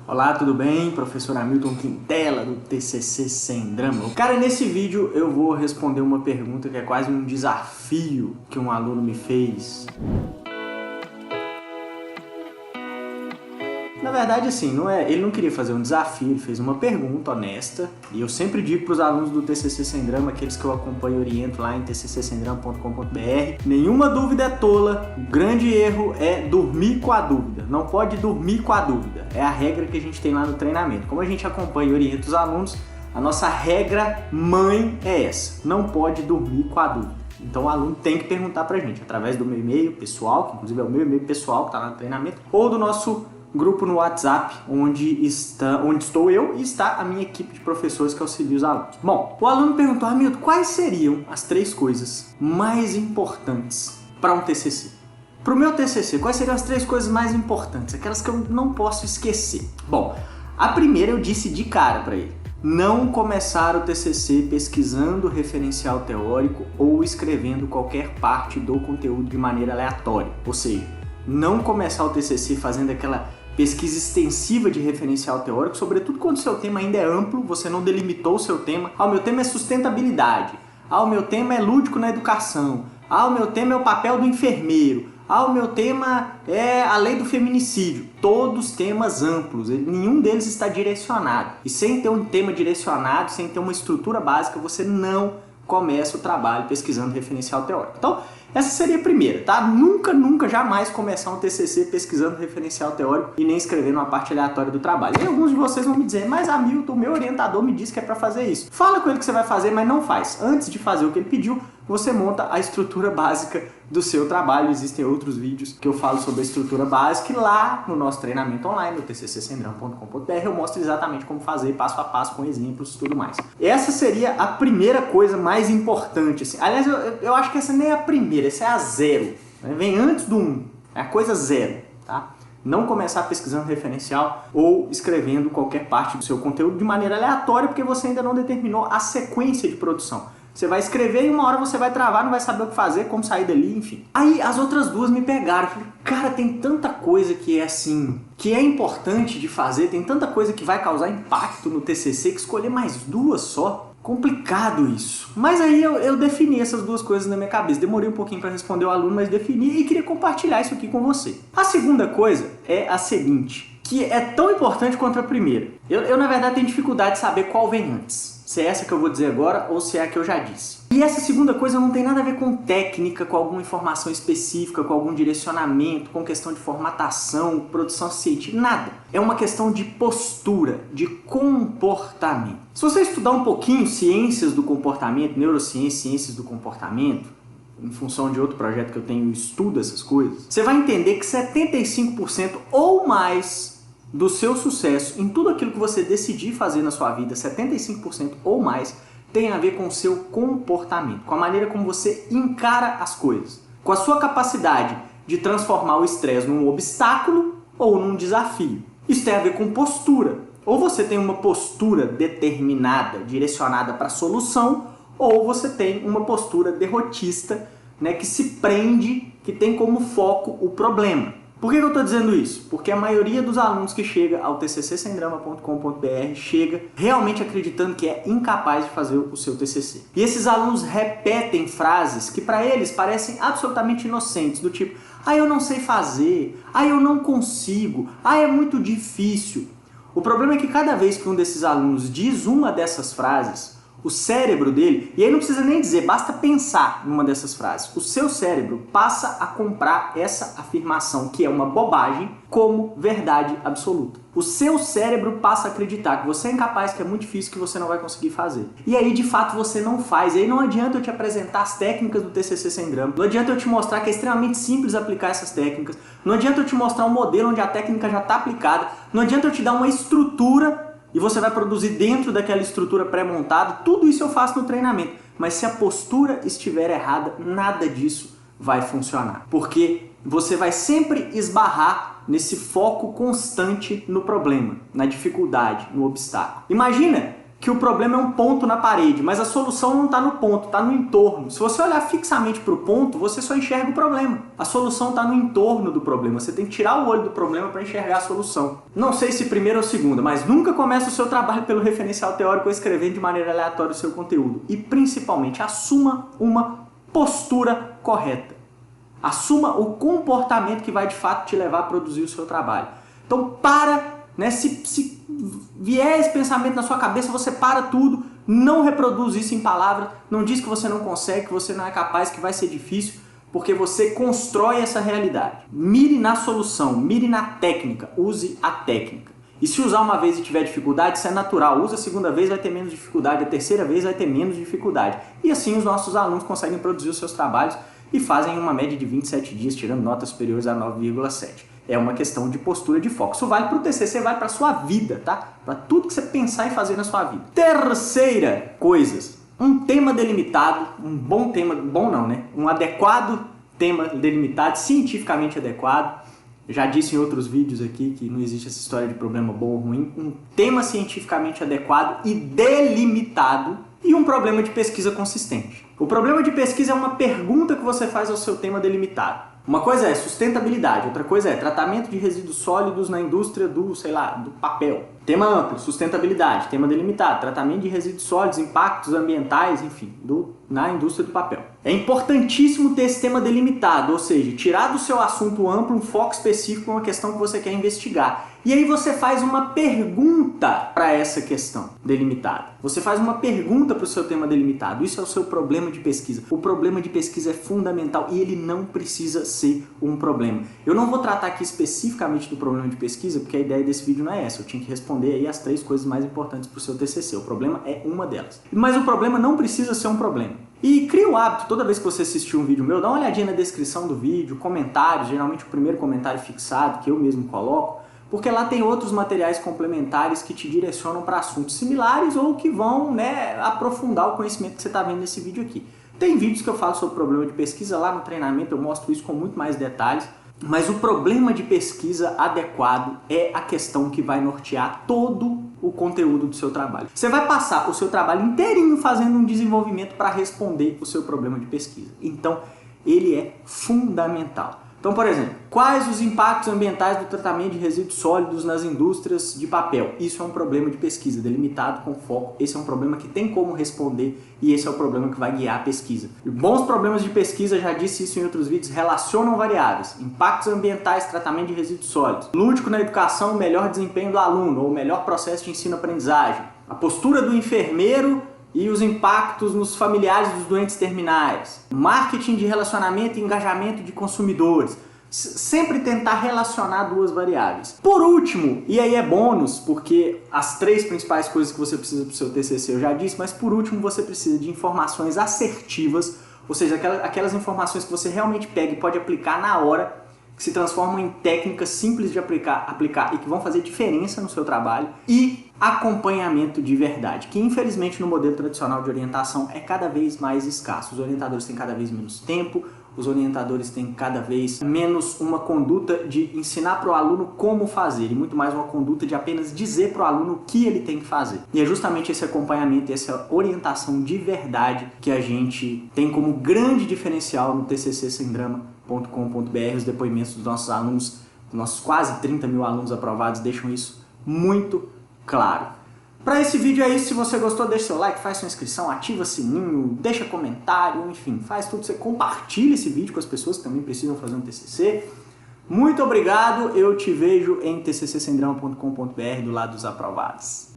Olá, tudo bem? Professor Hamilton Quintela do TCC Sem Drama. Cara, nesse vídeo eu vou responder uma pergunta que é quase um desafio que um aluno me fez. Na verdade, assim, ele não queria fazer um desafio, ele fez uma pergunta honesta. E eu sempre digo para os alunos do TCC Sem Drama, aqueles que eu acompanho e oriento lá em tccsemdrama.com.br, nenhuma dúvida é tola, o grande erro é dormir com a dúvida. Não pode dormir com a dúvida, é a regra que a gente tem lá no treinamento. Como a gente acompanha e orienta os alunos, a nossa regra mãe é essa, não pode dormir com a dúvida. Então o aluno tem que perguntar pra gente, através do meu e-mail pessoal, que inclusive é o meu e-mail pessoal que está lá no treinamento, ou do nosso grupo no WhatsApp, onde estou eu e está a minha equipe de professores que auxilia os alunos. Bom, o aluno perguntou, Hamilton, quais seriam as 3 coisas mais importantes para um TCC? Para o meu TCC, quais seriam as 3 coisas mais importantes? Aquelas que eu não posso esquecer. Bom, a primeira eu disse de cara para ele. Não começar o TCC pesquisando referencial teórico ou escrevendo qualquer parte do conteúdo de maneira aleatória. Ou seja, não começar o TCC fazendo aquela pesquisa extensiva de referencial teórico, sobretudo quando o seu tema ainda é amplo, você não delimitou o seu tema. O meu tema é sustentabilidade. O meu tema é lúdico na educação. O meu tema é o papel do enfermeiro. O meu tema é a lei do feminicídio. Todos temas amplos, nenhum deles está direcionado. E sem ter um tema direcionado, sem ter uma estrutura básica, você não começa o trabalho pesquisando referencial teórico. Então, essa seria a primeira, tá? Nunca, jamais começar um TCC pesquisando referencial teórico e nem escrevendo uma parte aleatória do trabalho. E alguns de vocês vão me dizer, mas Hamilton, o meu orientador me disse que é para fazer isso. Fala com ele que você vai fazer, mas não faz. Antes de fazer o que ele pediu, você monta a estrutura básica do seu trabalho. Existem outros vídeos que eu falo sobre a estrutura básica e lá no nosso treinamento online, no tccsemdrama.com.br, eu mostro exatamente como fazer, passo a passo, com exemplos e tudo mais. Essa seria a primeira coisa mais importante. Assim. Aliás, eu acho que essa nem é a primeira, essa é a 0. Né? Vem antes do 1, é a coisa 0, tá? Não começar pesquisando referencial ou escrevendo qualquer parte do seu conteúdo de maneira aleatória, porque você ainda não determinou a sequência de produção. Você vai escrever e uma hora você vai travar, não vai saber o que fazer, como sair dali, enfim. Aí as outras 2 me pegaram. Eu falei, cara, tem tanta coisa que é assim, que é importante de fazer, tem tanta coisa que vai causar impacto no TCC, que escolher mais 2 só. Complicado isso. Mas aí eu defini essas 2 coisas na minha cabeça. Demorei um pouquinho para responder o aluno, mas defini e queria compartilhar isso aqui com você. A segunda coisa é a seguinte, que é tão importante quanto a primeira. Eu na verdade, tenho dificuldade de saber qual vem antes. Se é essa que eu vou dizer agora ou se é a que eu já disse. E essa segunda coisa não tem nada a ver com técnica, com alguma informação específica, com algum direcionamento, com questão de formatação, produção científica, nada. É uma questão de postura, de comportamento. Se você estudar um pouquinho ciências do comportamento, neurociência, ciências do comportamento, em função de outro projeto que eu tenho, estudo essas coisas, você vai entender que 75% ou mais do seu sucesso em tudo aquilo que você decidir fazer na sua vida, 75% ou mais, tem a ver com o seu comportamento, com a maneira como você encara as coisas, com a sua capacidade de transformar o estresse num obstáculo ou num desafio. Isso tem a ver com postura. Ou você tem uma postura determinada, direcionada para a solução, ou você tem uma postura derrotista, né, que se prende, que tem como foco o problema. Por que eu estou dizendo isso? Porque a maioria dos alunos que chega ao tccsemdrama.com.br chega realmente acreditando que é incapaz de fazer o seu TCC. E esses alunos repetem frases que para eles parecem absolutamente inocentes, do tipo, eu não sei fazer, eu não consigo, é muito difícil. O problema é que cada vez que um desses alunos diz uma dessas frases, o cérebro dele, e aí não precisa nem dizer, basta pensar numa dessas frases, o seu cérebro passa a comprar essa afirmação, que é uma bobagem, como verdade absoluta. O seu cérebro passa a acreditar que você é incapaz, que é muito difícil, que você não vai conseguir fazer. E aí, de fato, você não faz. E aí não adianta eu te apresentar as técnicas do TCC Sem Drama, não adianta eu te mostrar que é extremamente simples aplicar essas técnicas, não adianta eu te mostrar um modelo onde a técnica já está aplicada, não adianta eu te dar uma estrutura e você vai produzir dentro daquela estrutura pré-montada. Tudo isso eu faço no treinamento. Mas se a postura estiver errada, nada disso vai funcionar. Porque você vai sempre esbarrar nesse foco constante no problema, na dificuldade, no obstáculo. Imagina que o problema é um ponto na parede, mas a solução não está no ponto, está no entorno. Se você olhar fixamente para o ponto, você só enxerga o problema. A solução está no entorno do problema. Você tem que tirar o olho do problema para enxergar a solução. Não sei se primeira ou segunda, mas nunca comece o seu trabalho pelo referencial teórico ou escrevendo de maneira aleatória o seu conteúdo. E principalmente, assuma uma postura correta. Assuma o comportamento que vai de fato te levar a produzir o seu trabalho. Então né, se vier esse pensamento na sua cabeça, você para tudo, não reproduz isso em palavras, não diz que você não consegue, que você não é capaz, que vai ser difícil, porque você constrói essa realidade. Mire na solução, mire na técnica, use a técnica. E se usar uma vez e tiver dificuldade, isso é natural. Usa a segunda vez, vai ter menos dificuldade, a terceira vez vai ter menos dificuldade. E assim os nossos alunos conseguem produzir os seus trabalhos e fazem uma média de 27 dias, tirando notas superiores a 9,7. É uma questão de postura de foco. Isso vale para o TCC, vale para a sua vida, tá? Para tudo que você pensar em fazer na sua vida. Terceira coisa, um tema delimitado, um bom tema, bom não, né? Um adequado tema delimitado, cientificamente adequado. Já disse em outros vídeos aqui que não existe essa história de problema bom ou ruim. Um tema cientificamente adequado e delimitado e um problema de pesquisa consistente. O problema de pesquisa é uma pergunta que você faz ao seu tema delimitado. Uma coisa é sustentabilidade, outra coisa é tratamento de resíduos sólidos na indústria do, sei lá, do papel. Tema amplo, sustentabilidade, tema delimitado, tratamento de resíduos sólidos, impactos ambientais, enfim, na indústria do papel. É importantíssimo ter esse tema delimitado, ou seja, tirar do seu assunto amplo um foco específico em uma questão que você quer investigar. E aí você faz uma pergunta para essa questão delimitada. Você faz uma pergunta para o seu tema delimitado. Isso é o seu problema de pesquisa. O problema de pesquisa é fundamental e ele não precisa ser um problema. Eu não vou tratar aqui especificamente do problema de pesquisa, porque a ideia desse vídeo não é essa. Eu tinha que responder aí as 3 coisas mais importantes para o seu TCC. O problema é uma delas. Mas o problema não precisa ser um problema. E cria o hábito, toda vez que você assistir um vídeo meu, dá uma olhadinha na descrição do vídeo, comentários, geralmente o primeiro comentário fixado, que eu mesmo coloco, porque lá tem outros materiais complementares que te direcionam para assuntos similares ou que vão, né, aprofundar o conhecimento que você está vendo nesse vídeo aqui. Tem vídeos que eu falo sobre problema de pesquisa, lá no treinamento eu mostro isso com muito mais detalhes, mas o problema de pesquisa adequado é a questão que vai nortear todo o conteúdo do seu trabalho. Você vai passar o seu trabalho inteirinho fazendo um desenvolvimento para responder o seu problema de pesquisa. Então, ele é fundamental. Então, por exemplo, quais os impactos ambientais do tratamento de resíduos sólidos nas indústrias de papel? Isso é um problema de pesquisa, delimitado com foco. Esse é um problema que tem como responder e esse é o problema que vai guiar a pesquisa. E bons problemas de pesquisa, já disse isso em outros vídeos, relacionam variáveis. Impactos ambientais, tratamento de resíduos sólidos. Lúdico na educação, melhor desempenho do aluno ou melhor processo de ensino-aprendizagem. A postura do enfermeiro e os impactos nos familiares dos doentes terminais. Marketing de relacionamento e engajamento de consumidores. Sempre tentar relacionar 2 variáveis. Por último, e aí é bônus, porque as 3 principais coisas que você precisa para o seu TCC eu já disse, mas por último você precisa de informações assertivas, ou seja, aquelas informações que você realmente pega e pode aplicar na hora, que se transformam em técnicas simples de aplicar e que vão fazer diferença no seu trabalho, e acompanhamento de verdade, que infelizmente no modelo tradicional de orientação é cada vez mais escasso. Os orientadores têm cada vez menos tempo, os orientadores têm cada vez menos uma conduta de ensinar para o aluno como fazer, e muito mais uma conduta de apenas dizer para o aluno o que ele tem que fazer. E é justamente esse acompanhamento, essa orientação de verdade que a gente tem como grande diferencial no tccsemdrama.com.br. Os depoimentos dos nossos alunos, dos nossos quase 30 mil alunos aprovados, deixam isso muito claro. Para esse vídeo é isso. Se você gostou, deixa seu like, faz sua inscrição, ativa o sininho, deixa comentário, enfim, faz tudo. Você compartilha esse vídeo com as pessoas que também precisam fazer um TCC. Muito obrigado, eu te vejo em tccsemdrama.com.br do lado dos aprovados.